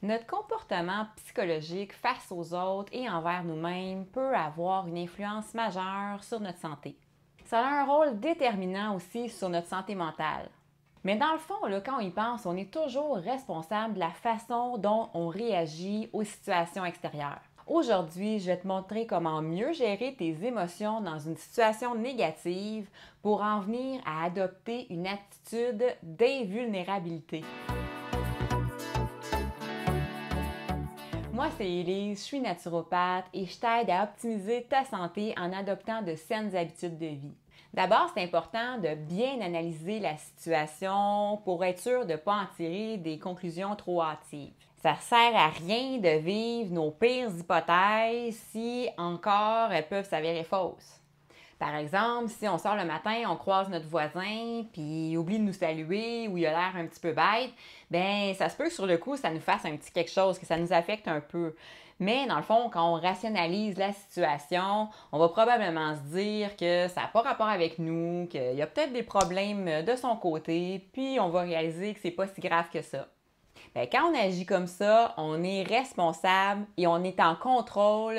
Notre comportement psychologique face aux autres et envers nous-mêmes peut avoir une influence majeure sur notre santé. Ça a un rôle déterminant aussi sur notre santé mentale. Mais dans le fond, là, quand on y pense, on est toujours responsable de la façon dont on réagit aux situations extérieures. Aujourd'hui, je vais te montrer comment mieux gérer tes émotions dans une situation négative pour en venir à adopter une attitude d'invulnérabilité. Moi, c'est Élise, je suis naturopathe et je t'aide à optimiser ta santé en adoptant de saines habitudes de vie. D'abord, c'est important de bien analyser la situation pour être sûr de ne pas en tirer des conclusions trop hâtives. Ça ne sert à rien de vivre nos pires hypothèses si encore elles peuvent s'avérer fausses. Par exemple, si on sort le matin, on croise notre voisin, puis il oublie de nous saluer ou il a l'air un petit peu bête, ben ça se peut que sur le coup, ça nous fasse un petit quelque chose, que ça nous affecte un peu. Mais dans le fond, quand on rationalise la situation, on va probablement se dire que ça n'a pas rapport avec nous, qu'il y a peut-être des problèmes de son côté, puis on va réaliser que c'est pas si grave que ça. Bien, quand on agit comme ça, on est responsable et on est en contrôle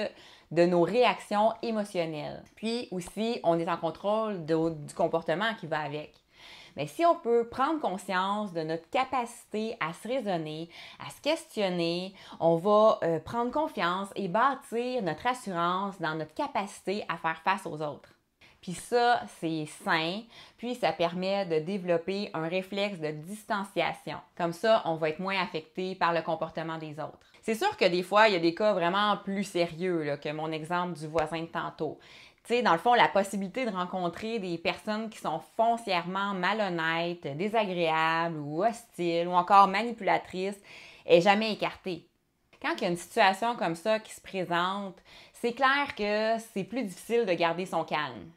de nos réactions émotionnelles. Puis aussi, on est en contrôle du comportement qui va avec. Mais si on peut prendre conscience de notre capacité à se raisonner, à se questionner, on va prendre confiance et bâtir notre assurance dans notre capacité à faire face aux autres. Puis ça, c'est sain, puis ça permet de développer un réflexe de distanciation. Comme ça, on va être moins affecté par le comportement des autres. C'est sûr que des fois, il y a des cas vraiment plus sérieux là, que mon exemple du voisin de tantôt. Tu sais, dans le fond, la possibilité de rencontrer des personnes qui sont foncièrement malhonnêtes, désagréables ou hostiles ou encore manipulatrices est jamais écartée. Quand il y a une situation comme ça qui se présente, c'est clair que c'est plus difficile de garder son calme.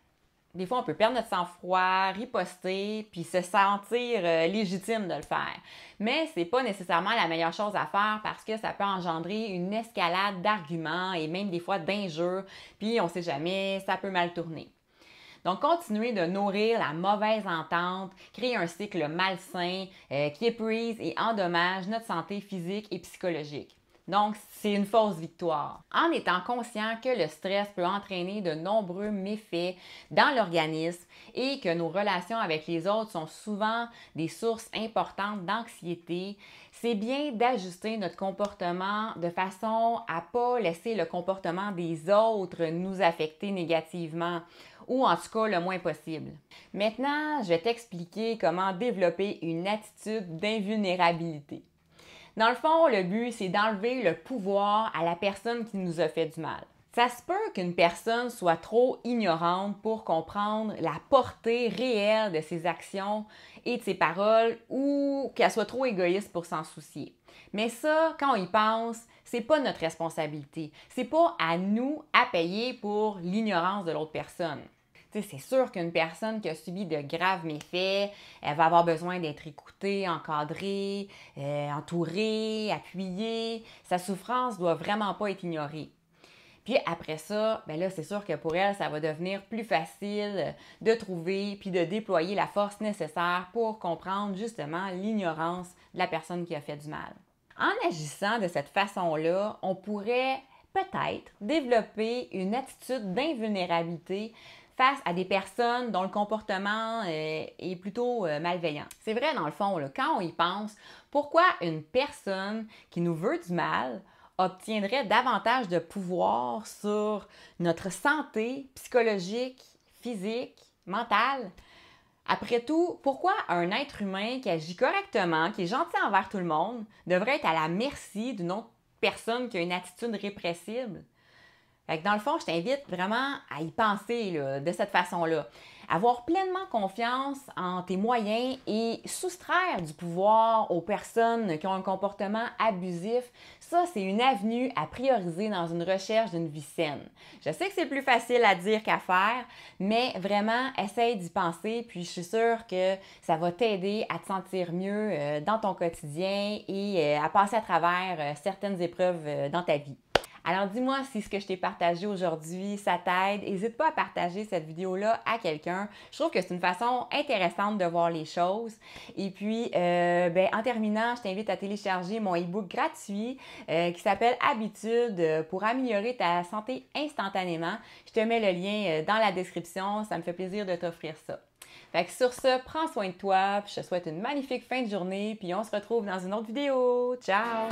Des fois, on peut perdre notre sang-froid, riposter, puis se sentir légitime de le faire. Mais c'est pas nécessairement la meilleure chose à faire parce que ça peut engendrer une escalade d'arguments et même des fois d'injures, puis on sait jamais, ça peut mal tourner. Donc, continuer de nourrir la mauvaise entente, créer un cycle malsain qui épuise et endommage notre santé physique et psychologique. Donc, c'est une fausse victoire. En étant conscient que le stress peut entraîner de nombreux méfaits dans l'organisme et que nos relations avec les autres sont souvent des sources importantes d'anxiété, c'est bien d'ajuster notre comportement de façon à ne pas laisser le comportement des autres nous affecter négativement ou en tout cas le moins possible. Maintenant, je vais t'expliquer comment développer une attitude d'invulnérabilité. Dans le fond, le but, c'est d'enlever le pouvoir à la personne qui nous a fait du mal. Ça se peut qu'une personne soit trop ignorante pour comprendre la portée réelle de ses actions et de ses paroles ou qu'elle soit trop égoïste pour s'en soucier. Mais ça, quand on y pense, c'est pas notre responsabilité. C'est pas à nous à payer pour l'ignorance de l'autre personne. C'est sûr qu'une personne qui a subi de graves méfaits, elle va avoir besoin d'être écoutée, encadrée, entourée, appuyée. Sa souffrance ne doit vraiment pas être ignorée. Puis après ça, ben là, c'est sûr que pour elle, ça va devenir plus facile de trouver puis de déployer la force nécessaire pour comprendre justement l'ignorance de la personne qui a fait du mal. En agissant de cette façon-là, on pourrait peut-être développer une attitude d'invulnérabilité face à des personnes dont le comportement est plutôt malveillant. C'est vrai, dans le fond, là, quand on y pense, pourquoi une personne qui nous veut du mal obtiendrait davantage de pouvoir sur notre santé psychologique, physique, mentale? Après tout, pourquoi un être humain qui agit correctement, qui est gentil envers tout le monde, devrait être à la merci d'une autre personne qui a une attitude répressible? Fait que dans le fond, je t'invite vraiment à y penser là, de cette façon-là. Avoir pleinement confiance en tes moyens et soustraire du pouvoir aux personnes qui ont un comportement abusif, ça, c'est une avenue à prioriser dans une recherche d'une vie saine. Je sais que c'est plus facile à dire qu'à faire, mais vraiment, essaye d'y penser, puis je suis sûre que ça va t'aider à te sentir mieux dans ton quotidien et à passer à travers certaines épreuves dans ta vie. Alors dis-moi si ce que je t'ai partagé aujourd'hui, ça t'aide. N'hésite pas à partager cette vidéo-là à quelqu'un. Je trouve que c'est une façon intéressante de voir les choses. Et puis, en terminant, je t'invite à télécharger mon e-book gratuit qui s'appelle Habitudes pour améliorer ta santé instantanément. Je te mets le lien dans la description. Ça me fait plaisir de t'offrir ça. Fait que sur ce, prends soin de toi, puis je te souhaite une magnifique fin de journée, puis on se retrouve dans une autre vidéo. Ciao!